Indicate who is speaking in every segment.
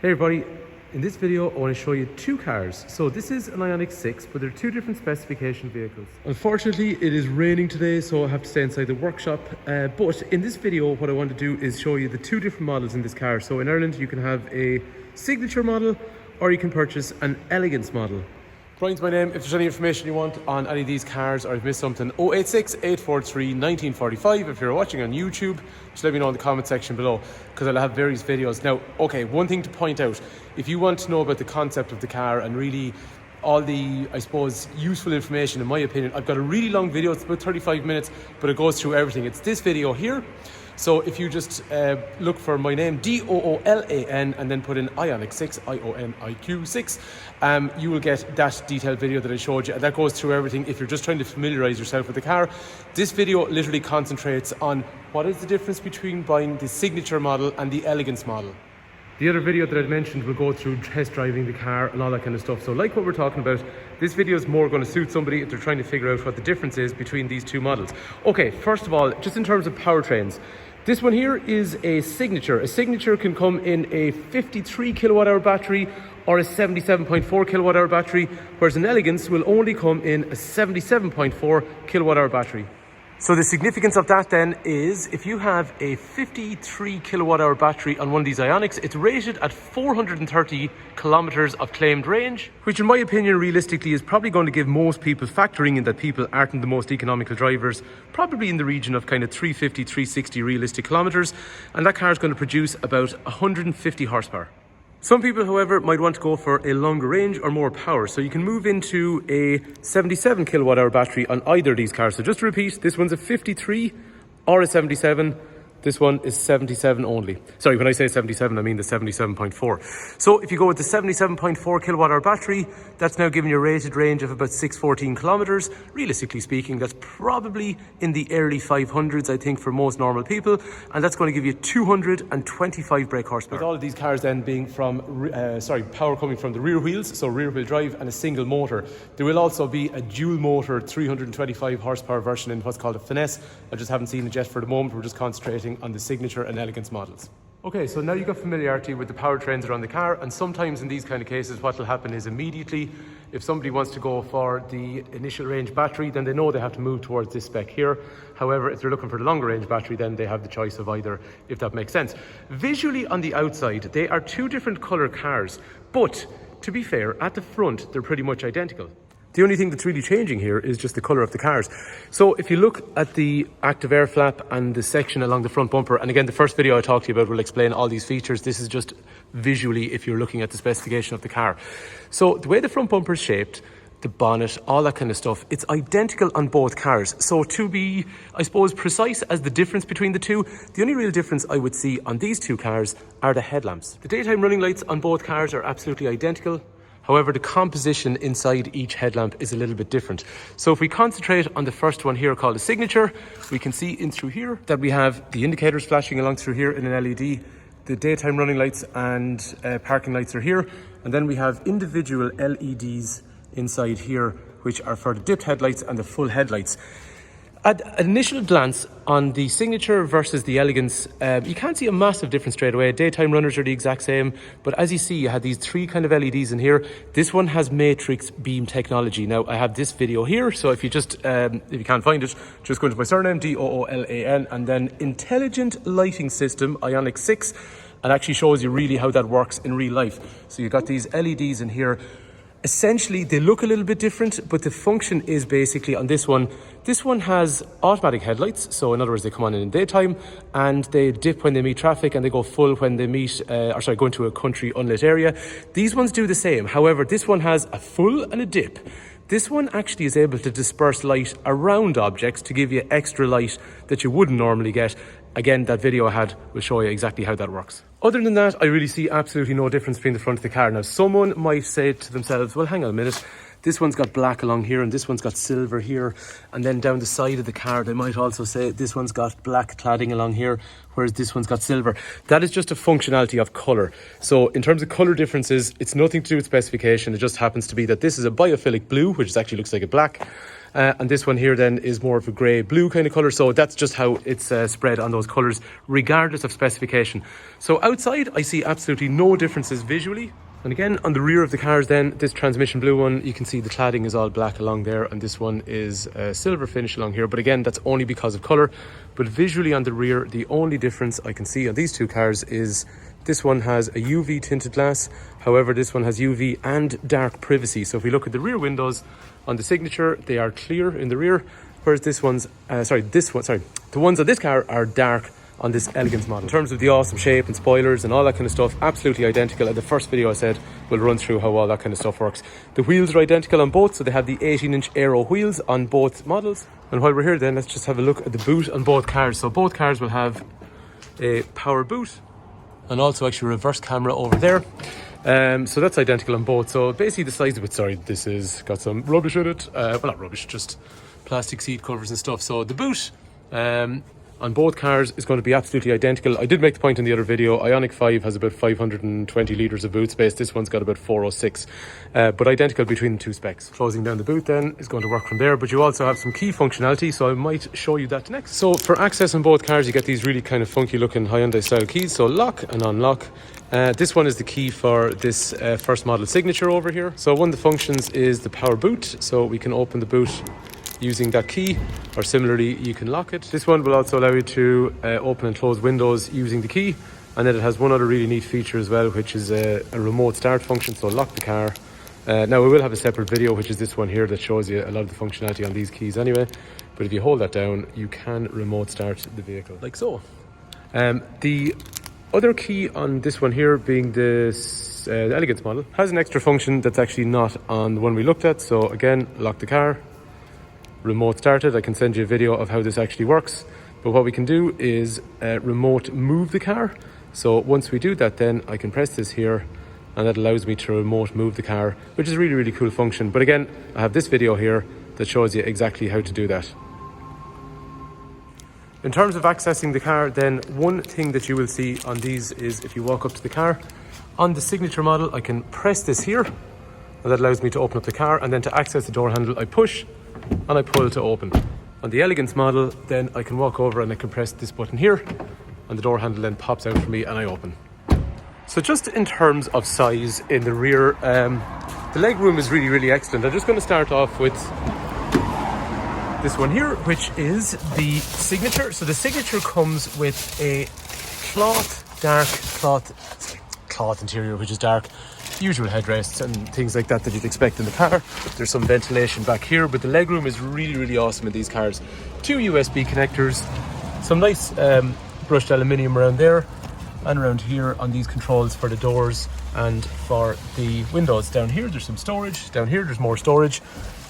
Speaker 1: Hey everybody, in this video I want to show you two cars. So this is an Ioniq 6, but they're two different specification vehicles. Unfortunately it is raining today, so I have to stay inside the workshop. But in this video what I want to do is show you the two different models in this car. So in Ireland you can have a signature model or you can purchase an Elegance model. Brian's my name. If there's any information you want on any of these cars or I've missed something, 086 843 1945. If you're watching on YouTube, just let me know in the comment section below because I'll have various videos. Now, okay, one thing to point out, if you want to know about the concept of the car and really all the, I suppose, useful information, in my opinion, I've got a really long video. It's about 35 minutes, but it goes through everything. It's this video here. So if you just look for my name, DOOLAN, and then put in Ioniq6, IONIQ6, you will get that detailed video that I showed you. And that goes through everything if you're just trying to familiarize yourself with the car. This video literally concentrates on what is the difference between buying the signature model and the Elegance model. The other video that I'd mentioned will go through test driving the car and all that kind of stuff. So like what we're talking about, this video is more going to suit somebody if they're trying to figure out what the difference is between these two models. Okay, first of all, just in terms of powertrains, this one here is a signature. A signature can come in a 53 kilowatt hour battery or a 77.4 kilowatt hour battery, whereas an Elegance will only come in a 77.4 kilowatt hour battery. So the significance of that then is if you have a 53 kilowatt hour battery on one of these Ioniqs, it's rated at 430 kilometers of claimed range, which in my opinion realistically is probably going to give most people, factoring in that people aren't the most economical drivers, probably in the region of kind of 350, 360 realistic kilometers, and that car is going to produce about 150 horsepower. Some people, however, might want to go for a longer range or more power. So you can move into a 77 kilowatt hour battery on either of these cars. So just to repeat, this one's a 53 or a 77. This one is 77 only. Sorry, when I say 77, I mean the 77.4. So if you go with the 77.4 kilowatt hour battery, that's now giving you a rated range of about 614 kilometers. Realistically speaking, that's probably in the early 500s, I think, for most normal people. And that's going to give you 225 brake horsepower. With all of these cars then being from, power coming from the rear wheels, so rear wheel drive and a single motor. There will also be a dual motor 325 horsepower version in what's called a finesse. I just haven't seen it yet for the moment. We're just concentrating on the signature and Elegance models. Okay, so now you've got familiarity with the powertrains around the car, and sometimes in these kind of cases what will happen is immediately if somebody wants to go for the initial range battery, then they know they have to move towards this spec here. However, if they're looking for the longer range battery, then they have the choice of either, if that makes sense. Visually on the outside, they are two different colour cars, but to be fair, at the front they're pretty much identical. The only thing that's really changing here is just the colour of the cars. So if you look at the active air flap and the section along the front bumper, and again, the first video I talked to you about will explain all these features. This is just visually if you're looking at the specification of the car. So the way the front bumper is shaped, the bonnet, all that kind of stuff, it's identical on both cars. So to be, I suppose, precise as the difference between the two, the only real difference I would see on these two cars are the headlamps. The daytime running lights on both cars are absolutely identical. However, the composition inside each headlamp is a little bit different. So if we concentrate on the first one here called a signature, we can see in through here that we have the indicators flashing along through here in an LED. The daytime running lights and parking lights are here. And then we have individual LEDs inside here, which are for the dipped headlights and the full headlights. At an initial glance on the signature versus the Elegance, you can't see a massive difference straight away. Daytime runners are the exact same, but as you see, you have these three kind of LEDs in here. This one has matrix beam technology. Now, I have this video here, so if you just, if you can't find it, just go into my surname, DOOLAN, and then Intelligent Lighting System, Ioniq6, and actually shows you really how that works in real life. So you've got these LEDs in here. Essentially, they look a little bit different, but the function is basically on this one has automatic headlights. So in other words, they come on in the daytime and they dip when they meet traffic and they go full when they meet, go into a country unlit area. These ones do the same. However, this one has a full and a dip. This one actually is able to disperse light around objects to give you extra light that you wouldn't normally get. Again, that video I had will show you exactly how that works. Other than that, I really see absolutely no difference between the front of the car. Now, someone might say to themselves, well, hang on a minute, This one's got black along here and this one's got silver here. And then down the side of the car, they might also say this one's got black cladding along here, whereas this one's got silver. That is just a functionality of colour. So in terms of colour differences, it's nothing to do with specification. It just happens to be that this is a biophilic blue, which actually looks like a black. And this one here then is more of a grey blue kind of colour. So that's just how it's spread on those colours, regardless of specification. So outside, I see absolutely no differences visually. And again, on the rear of the cars then, this transmission blue one, you can see the cladding is all black along there, and this one is a silver finish along here. But again, that's only because of colour. But visually on the rear, the only difference I can see on these two cars is this one has a UV tinted glass. However, this one has UV and dark privacy. So if we look at the rear windows on the Signature, they are clear in the rear, whereas the ones on this car are dark on this Elegance model. In terms of the awesome shape and spoilers and all that kind of stuff, absolutely identical. In the first video I said we'll run through how all that kind of stuff works. The wheels are identical on both, so they have the 18-inch aero wheels on both models. And while we're here then, let's just have a look at the boot on both cars. So both cars will have a power boot and also actually reverse camera over there. So that's identical on both. So basically the size of it, sorry, this is got some rubbish in it. Well, not rubbish, just plastic seat covers and stuff. So the boot on both cars is going to be absolutely identical. I did make the point in the other video, Ioniq 5 has about 520 litres of boot space. This one's got about 406, but identical between the two specs. Closing down the boot then is going to work from there, but you also have some key functionality, so I might show you that next. So for access on both cars, you get these really kind of funky looking Hyundai style keys, so lock and unlock. This one is the key for this first model Signature over here. So one of the functions is the power boot, so we can open the boot using that key, or similarly you can lock it. This one will also allow you to open and close windows using the key, and then it has one other really neat feature as well, which is a remote start function. So lock the car. Now we will have a separate video, which is this one here, that shows you a lot of the functionality on these keys anyway, but if you hold that down you can remote start the vehicle like so. The other key on this one here, being this the Elegance model, has an extra function that's actually not on the one we looked at. So again, lock the car, remote started. I can send you a video of how this actually works, but what we can do is remote move the car. So once we do that, then I can press this here and that allows me to remote move the car, which is a really, really cool function. But again, I have this video here that shows you exactly how to do that. In terms of accessing the car, then one thing that you will see on these is if you walk up to the car, on the Signature model, I can press this here and that allows me to open up the car, and then to access the door handle, I push and I pull to open. On the Elegance model, then I can walk over and I can press this button here and the door handle then pops out for me and I open. So just in terms of size in the rear, the leg room is really, really excellent. I'm just going to start off with this one here, which is the Signature. So the Signature comes with a dark cloth interior, which is dark. Usual headrests and things like that you'd expect in the car. There's some ventilation back here, but the legroom is really, really awesome in these cars. 2 USB connectors, some nice brushed aluminium around there and around here on these controls for the doors and for the windows. Down here there's some storage, down here there's more storage,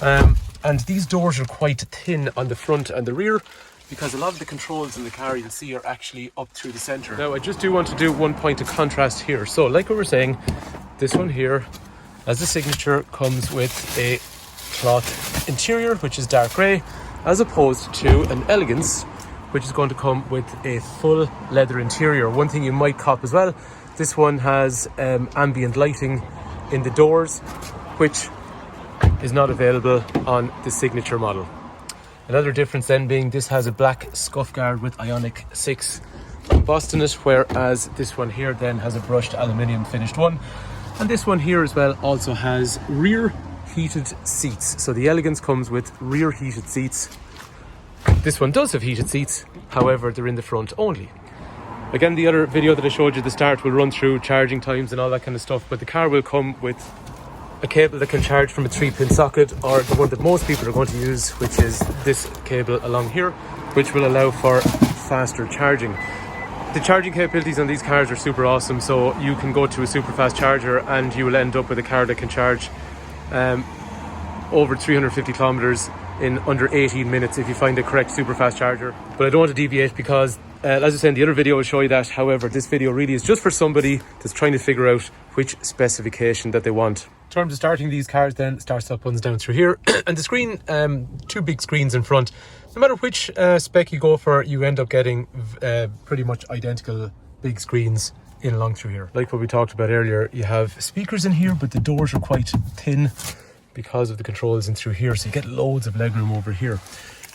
Speaker 1: and these doors are quite thin on the front and the rear, because a lot of the controls in the car you'll see are actually up through the centre. Now I just do want to do one point of contrast here. So like we were saying, this one here, as a Signature, comes with a cloth interior, which is dark grey, as opposed to an Elegance, which is going to come with a full leather interior. One thing you might cop as well, this one has ambient lighting in the doors, which is not available on the Signature model. Another difference then being this has a black scuff guard with Ioniq 6 embossed in it, whereas this one here then has a brushed aluminium finished one. And this one here as well also has rear heated seats. So the Elegance comes with rear heated seats. This one does have heated seats, however they're in the front only. Again, the other video that I showed you at the start will run through charging times and all that kind of stuff, but the car will come with a cable that can charge from a 3-pin socket, or the one that most people are going to use, which is this cable along here, which will allow for faster charging. The charging capabilities on these cars are super awesome, so you can go to a super fast charger and you will end up with a car that can charge over 350 kilometers in under 18 minutes if you find the correct super fast charger. But I don't want to deviate because as I said in the other video, I'll show you that. However, this video really is just for somebody that's trying to figure out which specification that they want. terms of starting these cars then, start stop buttons down through here. And the screen, two big screens in front. No matter which spec you go for, you end up getting pretty much identical big screens in along through here. Like what we talked about earlier, you have speakers in here, but the doors are quite thin because of the controls in through here, so you get loads of legroom over here.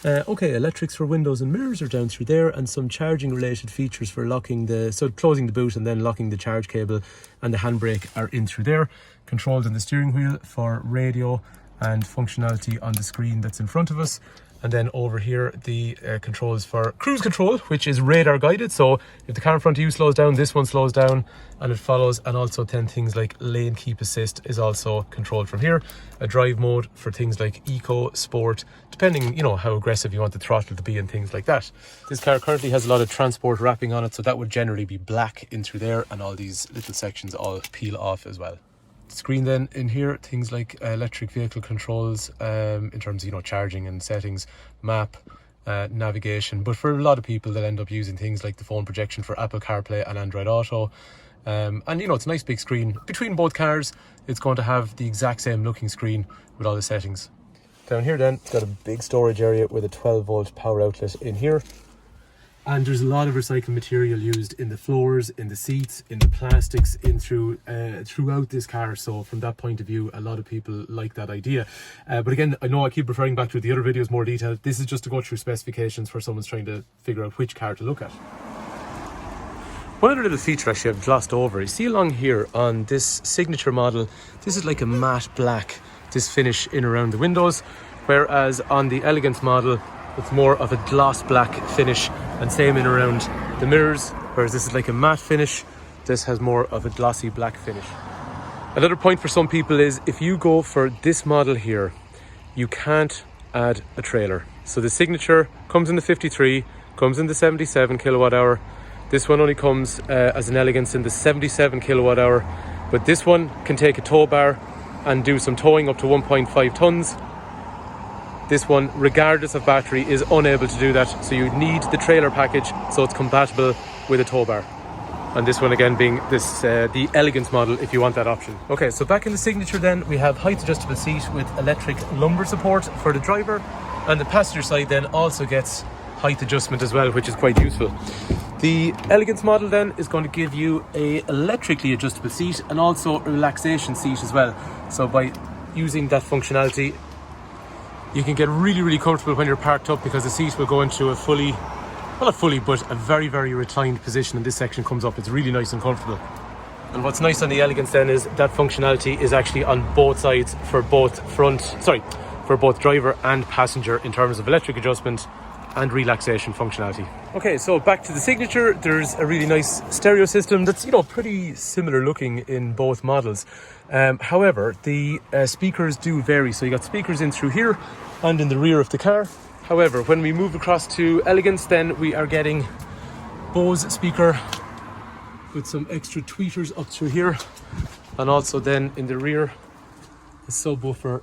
Speaker 1: Okay, electrics for windows and mirrors are down through there, and some charging related features for closing the boot and then locking the charge cable, and the handbrake are in through there. Controls on the steering wheel for radio and functionality on the screen that's in front of us. And then over here, the controls for cruise control, which is radar guided. So if the car in front of you slows down, this one slows down and it follows. And also then things like lane keep assist is also controlled from here. A drive mode for things like eco, sport, depending, you know, how aggressive you want the throttle to be and things like that. This car currently has a lot of transport wrapping on it, so that would generally be black in through there, and all these little sections all peel off as well. Screen then in here, things like electric vehicle controls, in terms of, you know, charging and settings, map, navigation. But for a lot of people, they'll end up using things like the phone projection for Apple CarPlay and Android Auto. And you know, it's a nice big screen. Between both cars, it's going to have the exact same looking screen with all the settings. Down here then, it's got a big storage area with a 12-volt power outlet in here. And there's a lot of recycled material used in the floors, in the seats, in the plastics, in throughout this car. So from that point of view, a lot of people like that idea. But again, I know I keep referring back to the other videos more detailed. This is just to go through specifications for someone's trying to figure out which car to look at. One other little feature actually I've glossed over, you see along here on this signature model, this is like a matte black, this finish in around the windows, whereas on the Elegance model, it's more of a gloss black finish, and same in around the mirrors, whereas this is like a matte finish, this has more of a glossy black finish. Another point for some people is if you go for this model here, you can't add a trailer. So the signature comes in the 53, comes in the 77 kilowatt hour. This one only comes as an Elegance in the 77 kilowatt hour, but this one can take a tow bar and do some towing up to 1.5 tons. This one, regardless of battery, is unable to do that. So you need the trailer package so it's compatible with a tow bar. And this one again being this the Elegance model if you want that option. Okay, so back in the signature then, we have height adjustable seat with electric lumbar support for the driver. And the passenger side then also gets height adjustment as well, which is quite useful. The Elegance model then is going to give you a electrically adjustable seat and also a relaxation seat as well. So by using that functionality, you can get really, really comfortable when you're parked up, because the seat will go into a fully, well not fully, but a very, very reclined position, and this section comes up. It's really nice and comfortable. And what's nice on the Elegance then is that functionality is actually on both sides for both driver and passenger in terms of electric adjustment and relaxation functionality. Okay, so back to the signature, there's a really nice stereo system that's, you know, pretty similar looking in both models. However, the speakers do vary. So you got speakers in through here and in the rear of the car. However, when we move across to Elegance, then we are getting Bose speaker with some extra tweeters up through here, and also then in the rear, a subwoofer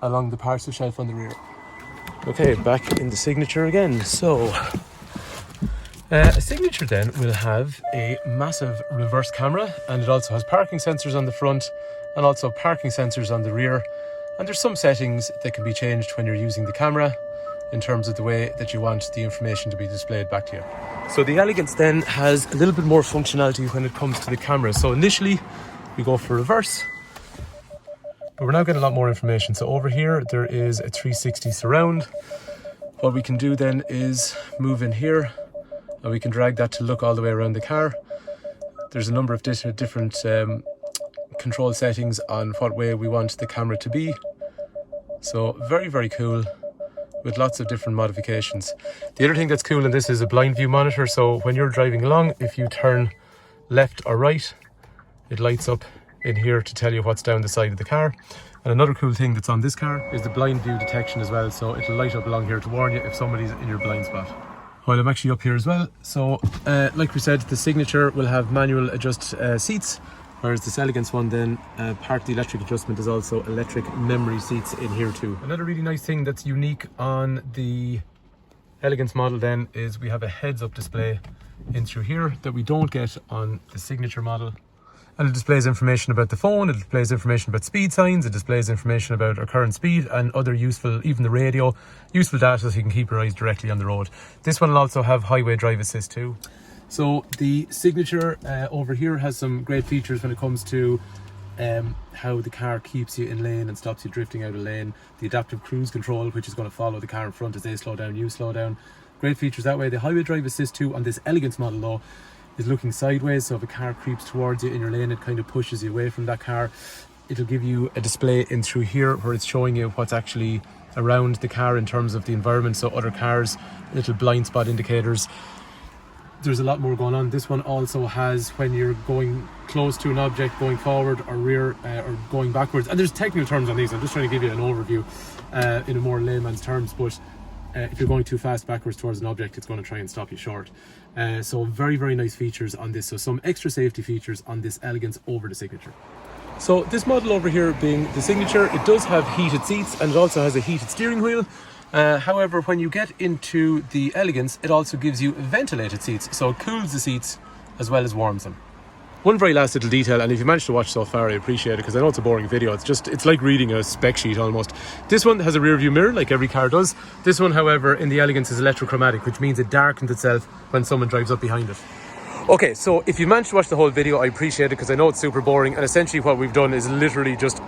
Speaker 1: along the parcel shelf on the rear. Okay, back in the signature again. So a signature then will have a massive reverse camera, and it also has parking sensors on the front and also parking sensors on the rear. And there's some settings that can be changed when you're using the camera in terms of the way that you want the information to be displayed back to you. So the Elegance then has a little bit more functionality when it comes to the camera. So initially we go for reverse, but we're now getting a lot more information. So over here, there is a 360 surround. What we can do then is move in here, and we can drag that to look all the way around the car. There's a number of different control settings on what way we want the camera to be. So very, very cool, with lots of different modifications. The other thing that's cool in this is a blind view monitor. So when you're driving along, if you turn left or right, it lights up in here to tell you what's down the side of the car. And another cool thing that's on this car is the blind view detection as well. So it'll light up along here to warn you if somebody's in your blind spot. While I'm actually up here as well. So like we said, the signature will have manual adjust seats, whereas this Elegance one then, part of the electric adjustment is also electric memory seats in here too. Another really nice thing that's unique on the Elegance model then is we have a heads-up display in through here that we don't get on the signature model. and it displays information about the phone, it displays information about speed signs, it displays information about our current speed and other useful, even the radio, useful data so you can keep your eyes directly on the road. This one will also have highway drive assist too. So the Signature over here has some great features when it comes to how the car keeps you in lane and stops you drifting out of lane. The adaptive cruise control, which is going to follow the car in front as they slow down, you slow down. Great features that way. The highway drive assist too on this Elegance model though is looking sideways, so if a car creeps towards you in your lane, it kind of pushes you away from that car. It'll give you a display in through here where it's showing you what's actually around the car in terms of the environment, so other cars, little blind spot indicators. There's a lot more going on. This one also has when you're going close to an object, going forward or rear or going backwards, and there's technical terms on these. I'm just trying to give you an overview in a more layman's terms, but if you're going too fast backwards towards an object, it's going to try and stop you short. So very, very nice features on this. So some extra safety features on this Elegance over the Signature. So this model over here being the Signature, it does have heated seats and it also has a heated steering wheel. However, when you get into the Elegance, it also gives you ventilated seats, so it cools the seats as well as warms them. One very last little detail, and if you managed to watch so far, I appreciate it because I know it's a boring video. It's like reading a spec sheet almost. This one has a rear view mirror like every car does. This one, however, in the Elegance is electrochromatic, which means it darkens itself when someone drives up behind it. Okay, so if you managed to watch the whole video, I appreciate it because I know it's super boring, and essentially what we've done is literally just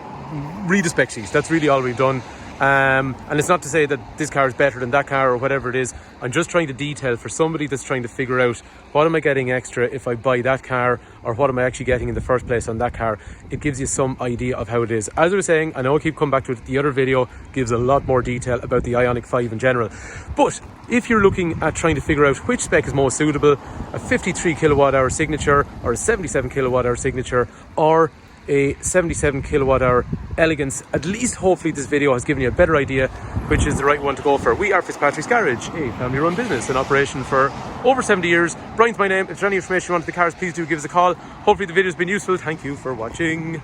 Speaker 1: read a spec sheet. That's really all we've done. And it's not to say that this car is better than that car or whatever it is. I'm just trying to detail for somebody that's trying to figure out what am I getting extra if I buy that car, or what am I actually getting in the first place on that car. It gives you some idea of how it is. As I was saying, I know I keep coming back to it, the other video gives a lot more detail about the Ioniq 5 in general. But if you're looking at trying to figure out which spec is most suitable, a 53 kilowatt hour Signature or a 77 kilowatt hour Signature or a 77 kilowatt hour Elegance, at least hopefully this video has given you a better idea which is the right one to go for. We are Fitzpatrick's Garage, a family run business in operation for over 70 years. Brian's my name. If there's any information you want on the cars, please do give us a call. Hopefully the video has been useful. Thank you for watching.